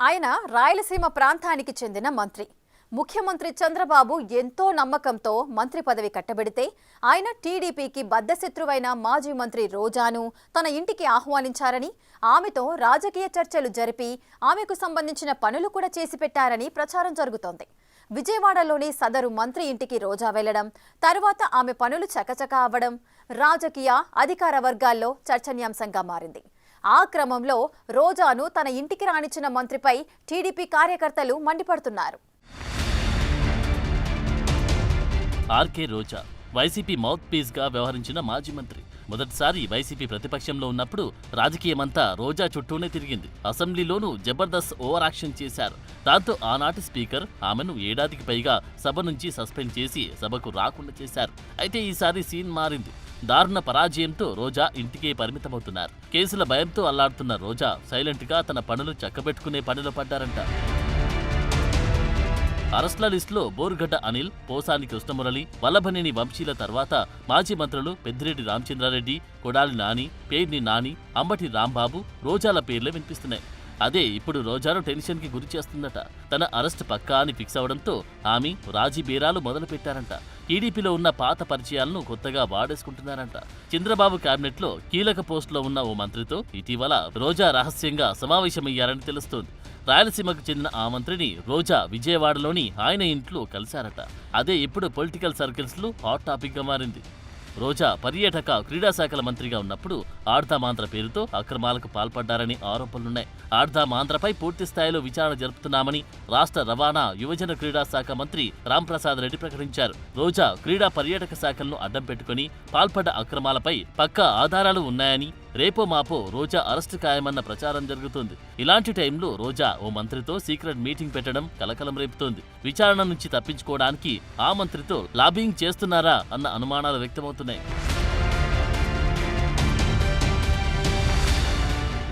ఆయన రాయలసీమ ప్రాంతానికి చెందిన మంత్రి. ముఖ్యమంత్రి చంద్రబాబు ఎంతో నమ్మకంతో మంత్రి పదవి కట్టబెడితే ఆయన టీడీపీకి బద్ధశత్రువైన మాజీ మంత్రి రోజాను తన ఇంటికి ఆహ్వానించారని, ఆమెతో రాజకీయ చర్చలు జరిపి ఆమెకు సంబంధించిన పనులు కూడా చేసి పెట్టారని ప్రచారం జరుగుతోంది. విజయవాడలోని సదరు మంత్రి ఇంటికి రోజా వెళ్లడం, తర్వాత ఆమె పనులు చకచకా అవ్వడం రాజకీయ అధికార వర్గాల్లో చర్చనీయాంశంగా మారింది. ఆ క్రమంలో రోజాను తన ఇంటికి రానిచ్చిన మంత్రిపై టీడీపీ కార్యకర్తలు మండిపడుతున్నారు. ఆర్కే రోజా వైసీపీ మౌత్ పీస్ గా వ్యవహరించిన మాజీ మంత్రి. మొదటిసారి వైసీపీ ప్రతిపక్షంలో ఉన్నప్పుడు రాజకీయమంతా రోజా చుట్టూనే తిరిగింది. అసెంబ్లీలోనూ జబర్దస్త్ ఓవర్ యాక్షన్ చేశారు. దాంతో ఆనాటి స్పీకర్ ఆమెను ఏడాదికి పైగా సభ నుంచి సస్పెండ్ చేసి సభకు రాకుండా చేశారు. అయితే ఈసారి సీన్ మారింది. దారుణ పరాజయంతో రోజా ఇంటికే పరిమితమవుతున్నారు. కేసుల భయంతో అల్లాడుతున్న రోజా సైలెంట్ గా తన పనులు చక్కబెట్టుకునే పనిలో పడ్డారంట. అరెస్ట్ల లిస్టులో బోరుగడ్డ అనిల్, పోసాని కృష్ణమురళి, వల్లభనేని వంశీల తర్వాత మాజీ మంత్రులు పెద్దిరెడ్డి రామచంద్రారెడ్డి, కొడాలి నాని, పేర్ని నాని, అంబటి రాంబాబు, రోజాల పేర్లే వినిపిస్తున్నాయి. అదే ఇప్పుడు రోజాను టెన్షన్ కి గురి చేస్తుందట. తన అరెస్ట్ పక్కా అని ఫిక్స్ అవడంతో ఆమె రాజీ బేరాలు మొదలు పెట్టారంట. టీడీపీలో ఉన్న పాత పరిచయాలను కొత్తగా వాడేసుకుంటున్నారంట. చంద్రబాబు కేబినెట్ లో కీలక పోస్టులో ఉన్న ఓ మంత్రితో ఇటీవల రోజా రహస్యంగా సమావేశమయ్యారని తెలుస్తోంది. రాయలసీమకు చెందిన ఆ మంత్రిని రోజా విజయవాడలోని ఆయన ఇంట్లో కలిశారట. అదే ఇప్పుడు పొలిటికల్ సర్కిల్స్ లో హాట్ టాపిక్ గా మారింది. రోజా పర్యాటక క్రీడా శాఖల మంత్రిగా ఉన్నప్పుడు ఆర్ధామాంధ్ర పేరుతో అక్రమాలకు పాల్పడ్డారని ఆరోపణలున్నాయి. ఆర్ధామాంధ్రపై పూర్తి స్థాయిలో విచారణ జరుపుతున్నామని రాష్ట్ర రవాణా యువజన క్రీడా శాఖ మంత్రి రాంప్రసాద్ రెడ్డి ప్రకటించారు. రోజా క్రీడా పర్యాటక శాఖలను అడ్డం పెట్టుకుని పాల్పడ్డ అక్రమాలపై పక్కా ఆధారాలు ఉన్నాయని, రేపో మాపో రోజా అరెస్టు ఖాయమన్న ప్రచారం జరుగుతోంది. ఇలాంటి టైంలో రోజా ఓ మంత్రితో సీక్రెట్ మీటింగ్ పెట్టడం కలకలం రేపుతోంది. విచారణ నుంచి తప్పించుకోవడానికి ఆ మంత్రితో లాబింగ్ చేస్తున్నారా అన్న అనుమానాలు వ్యక్తమవుతున్నాయి.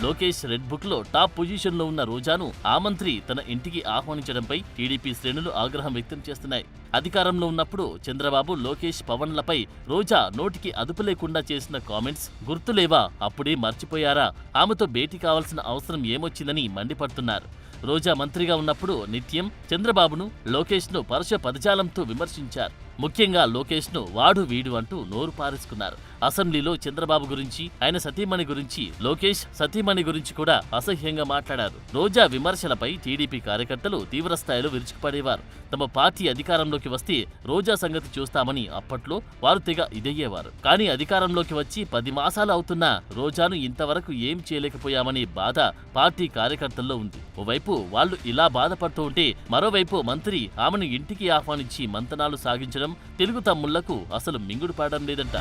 లోకేష్ రెడ్ బుక్ లో టాప్ పొజిషన్ లో ఉన్న రోజాను ఆ మంత్రి తన ఇంటికి ఆహ్వానించడంపై టీడీపీ శ్రేణులు ఆగ్రహం వ్యక్తం చేస్తున్నాయి. అధికారంలో ఉన్నప్పుడు చంద్రబాబు, లోకేష్, పవన్లపై రోజా నోటికి అదుపు లేకుండా చేసిన కామెంట్స్ గుర్తులేవా? అప్పుడే మర్చిపోయారా? ఆమెతో భేటీ కావాల్సిన అవసరం ఏమొచ్చిందని మండిపడుతున్నారు. రోజా మంత్రిగా ఉన్నప్పుడు నిత్యం చంద్రబాబును, లోకేష్ను పరుష పదజాలంతో విమర్శించారు. ముఖ్యంగా లోకేష్ను వాడు వీడు అంటూ నోరు పారేసుకున్నారు. అసెంబ్లీలో చంద్రబాబు గురించి, ఆయన సతీమణి గురించి, లోకేష్ సతీమణి గురించి కూడా అసహ్యంగా మాట్లాడారు. రోజా విమర్శలపై టీడీపీ కార్యకర్తలు తీవ్రస్థాయిలో విరుచుకుపడేవారు. తమ పార్టీ అధికారంలోకి వస్తే రోజా సంగతి చూస్తామని అప్పట్లో వారు తెగ ఇదయ్యేవారు. కానీ అధికారంలోకి వచ్చి 10 మాసాలు అవుతున్నా రోజాను ఇంతవరకు ఏం చేయలేకపోయామనే బాధ పార్టీ కార్యకర్తల్లో ఉంది. ఓవైపు వాళ్లు ఇలా బాధపడుతూ ఉంటే, మరోవైపు మంత్రి ఆమెను ఇంటికి ఆహ్వానించి మంతనాలు సాగించడం తెలుగు తమ్ముళ్లకు అసలు మింగుడు పడడం లేదంట.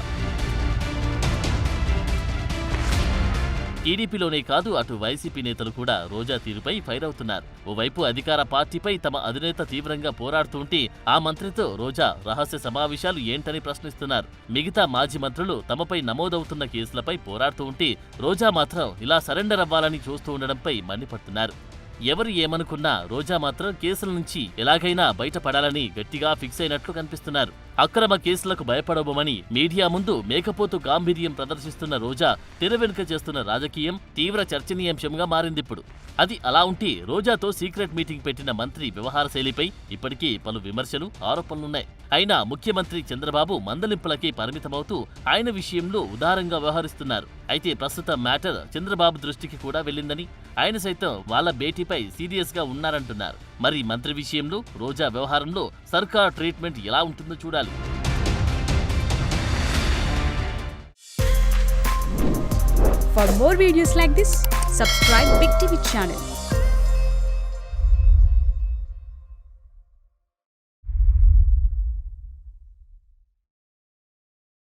టీడీపీలోనే కాదు, అటు వైసీపీ నేతలు కూడా రోజా తీరుపై ఫైర్ అవుతున్నారు. ఓవైపు అధికార పార్టీపై తమ అధినేత తీవ్రంగా పోరాడుతూ ఉంటే, ఆ మంత్రితో రోజా రహస్య సమావేశాలు ఏంటని ప్రశ్నిస్తున్నారు. మిగతా మాజీ మంత్రులు తమపై నమోదవుతున్న కేసులపై పోరాడుతూ ఉంటే, రోజా మాత్రం ఇలా సరెండర్ అవ్వాలని చూస్తూ ఉండడంపై మండిపడుతున్నారు. ఎవరు ఏమనుకున్నా రోజా మాత్రం కేసుల నుంచి ఎలాగైనా బయటపడాలని గట్టిగా ఫిక్స్ అయినట్లు కనిపిస్తున్నారు. అక్రమ కేసులకు భయపడబోమని మీడియా ముందు మేకపోతు గాంభీర్యం ప్రదర్శిస్తున్న రోజా తెర వెనుక చేస్తున్న రాజకీయం తీవ్ర చర్చనీయాంశంగా మారిందిప్పుడు. అది అలా ఉంటే, రోజాతో సీక్రెట్ మీటింగ్ పెట్టిన మంత్రి వ్యవహార శైలిపై ఇప్పటికీ పలు విమర్శలు, ఆరోపణలున్నాయి. అయినా ముఖ్యమంత్రి చంద్రబాబు మందలింపులకే పరిమితమవుతూ ఆయన విషయంలో ఉదారంగా వ్యవహరిస్తున్నారు. అయితే ప్రస్తుత మ్యాటర్ చంద్రబాబు దృష్టికి కూడా వెళ్ళిందని, ఆయన సైతం వాళ్ళ భేటీపై సీరియస్ గా ఉన్నారంటున్నారు. మరి మంత్రి విషయంలో, రోజా వ్యవహారంలో సర్కార్ ట్రీట్మెంట్ ఎలా ఉంటుందో చూడాలి. For more videos like this, subscribe Big TV channel.